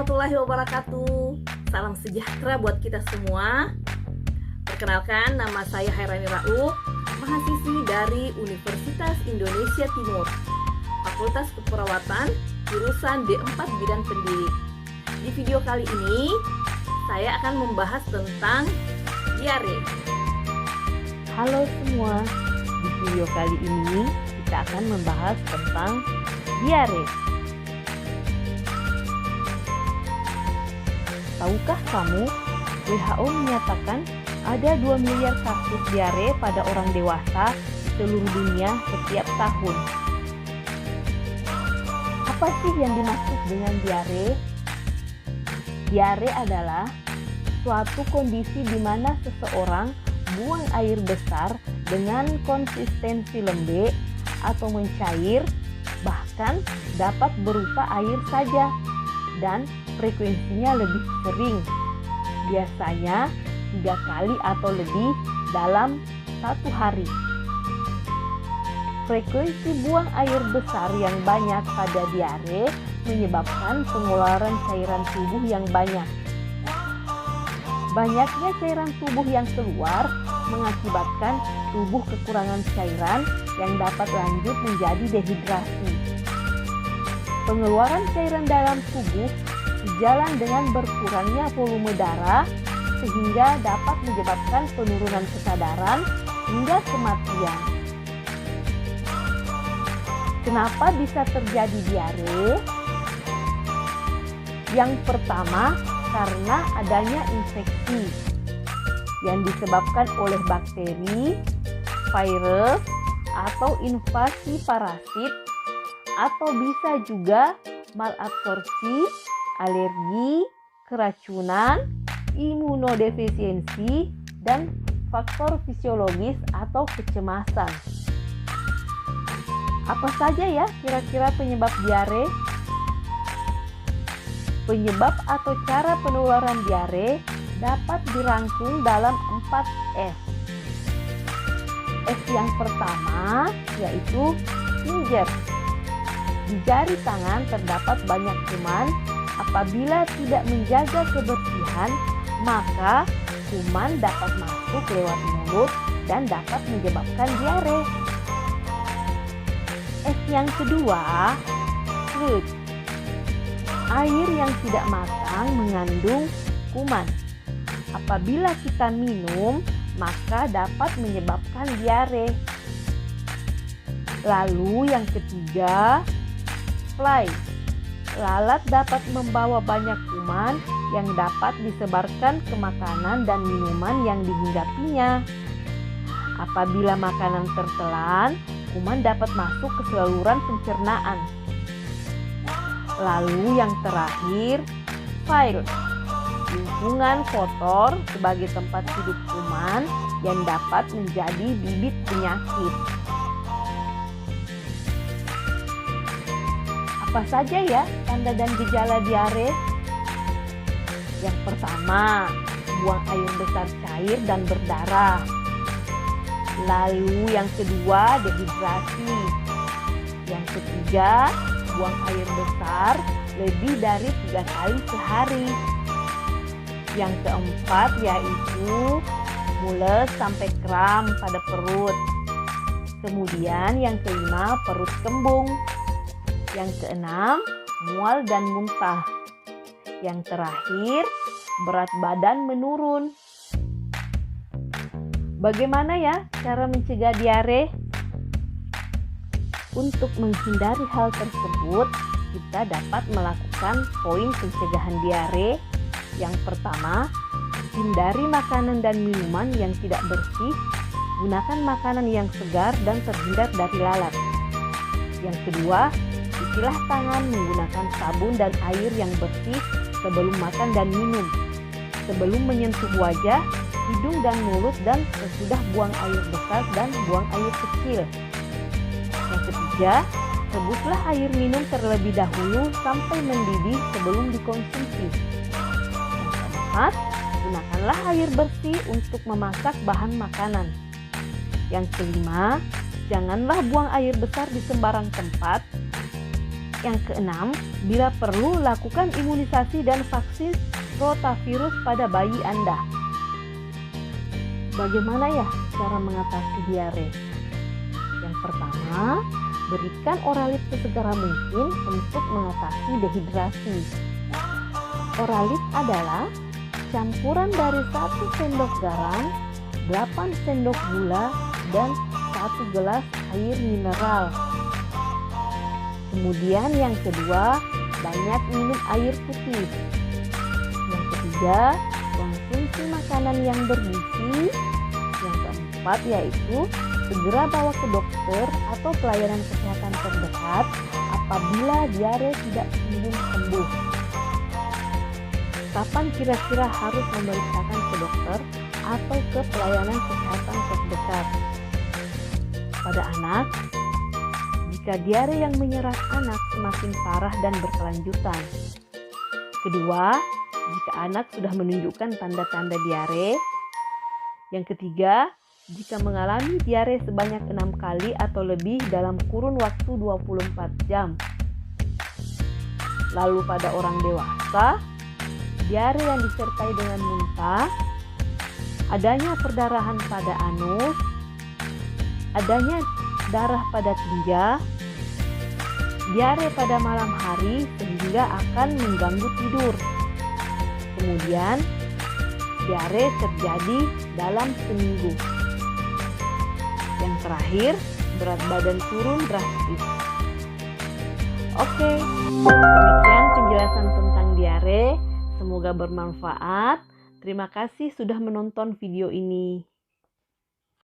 warahmatullahi wabarakatuh. Salam sejahtera buat kita semua. Perkenalkan, nama saya Hairani Rauf, mahasiswi dari Universitas Indonesia Timur, Fakultas Keperawatan, jurusan D4 Bidang Pendidik. Di video kali ini, saya akan membahas tentang diare. Halo semua, di video kali ini kita akan membahas tentang diare. Tahukah kamu, WHO menyatakan ada 2 miliar kasus diare pada orang dewasa di seluruh dunia setiap tahun. Apa sih yang dimaksud dengan diare? Diare adalah suatu kondisi di mana seseorang buang air besar dengan konsistensi lembek atau mencair, bahkan dapat berupa air saja, dan frekuensinya lebih sering, biasanya 3 kali atau lebih dalam satu hari. Frekuensi buang air besar yang banyak pada diare menyebabkan pengeluaran cairan tubuh yang banyak. Banyaknya cairan tubuh yang keluar mengakibatkan tubuh kekurangan cairan yang dapat lanjut menjadi dehidrasi. Pengeluaran cairan dalam tubuh sejalan dengan berkurangnya volume darah sehingga dapat menyebabkan penurunan kesadaran hingga kematian. Kenapa bisa terjadi diare? Yang pertama, karena adanya infeksi yang disebabkan oleh bakteri, virus, atau invasi parasit, atau bisa juga malabsorpsi, alergi, keracunan, imunodefisiensi, dan faktor fisiologis atau kecemasan. Apa saja ya kira-kira penyebab diare? Penyebab atau cara penularan diare dapat dirangkum dalam 4 S. S yang pertama yaitu pinjer. Di jari tangan terdapat banyak kuman. Apabila tidak menjaga kebersihan, maka kuman dapat masuk lewat mulut dan dapat menyebabkan diare. S yang kedua, fluid. Air yang tidak matang mengandung kuman. Apabila kita minum, maka dapat menyebabkan diare. Lalu yang ketiga, fly. Lalat dapat membawa banyak kuman yang dapat disebarkan ke makanan dan minuman yang dihinggapinya. Apabila makanan tertelan, kuman dapat masuk ke saluran pencernaan. Lalu yang terakhir, file. Lingkungan kotor sebagai tempat hidup kuman yang dapat menjadi bibit penyakit. Apa saja ya tanda dan gejala diare? Yang pertama, buang air besar cair dan berdarah. Lalu yang kedua, dehidrasi. Yang ketiga, buang air besar lebih dari 3 kali sehari. Yang keempat yaitu mules sampai kram pada perut. Kemudian yang kelima, perut kembung. Yang keenam, mual dan muntah. Yang terakhir, berat badan menurun. Bagaimana ya cara mencegah diare? Untuk menghindari hal tersebut, kita dapat melakukan poin pencegahan diare. Yang pertama, hindari makanan dan minuman yang tidak bersih. Gunakan makanan yang segar dan terhindar dari lalat. Yang kedua, cucilah tangan menggunakan sabun dan air yang bersih sebelum makan dan minum, sebelum menyentuh wajah, hidung dan mulut, dan sesudah buang air besar dan buang air kecil. Yang ketiga, rebuslah air minum terlebih dahulu sampai mendidih sebelum dikonsumsi. Yang keempat, gunakanlah air bersih untuk memasak bahan makanan. Yang kelima, janganlah buang air besar di sembarang tempat. yang keenam, bila perlu lakukan imunisasi dan vaksin rotavirus pada bayi Anda. Bagaimana ya cara mengatasi diare? Yang pertama, berikan Oralit sesegera mungkin untuk mengatasi dehidrasi. Oralit adalah campuran dari 1 sendok garam, 8 sendok gula, dan 1 gelas air mineral. Kemudian yang kedua, banyak minum air putih. Yang ketiga, konsumsi makanan yang bergizi. Yang keempat yaitu segera bawa ke dokter atau pelayanan kesehatan terdekat apabila diare tidak kunjung sembuh. Kapan kira-kira harus memeriksakan ke dokter atau ke pelayanan kesehatan terdekat? Pada anak, jika diare yang menyerang anak semakin parah dan berkelanjutan. Kedua, jika anak sudah menunjukkan tanda-tanda diare. Yang ketiga, jika mengalami diare sebanyak 6 kali atau lebih dalam kurun waktu 24 jam. Lalu pada orang dewasa, diare yang disertai dengan muntah, adanya perdarahan pada anus, adanya darah pada tinja, diare pada malam hari sehingga akan mengganggu tidur. Kemudian, diare terjadi dalam seminggu. Yang terakhir, berat badan turun drastis. Oke, demikian penjelasan tentang diare. Semoga bermanfaat. Terima kasih sudah menonton video ini.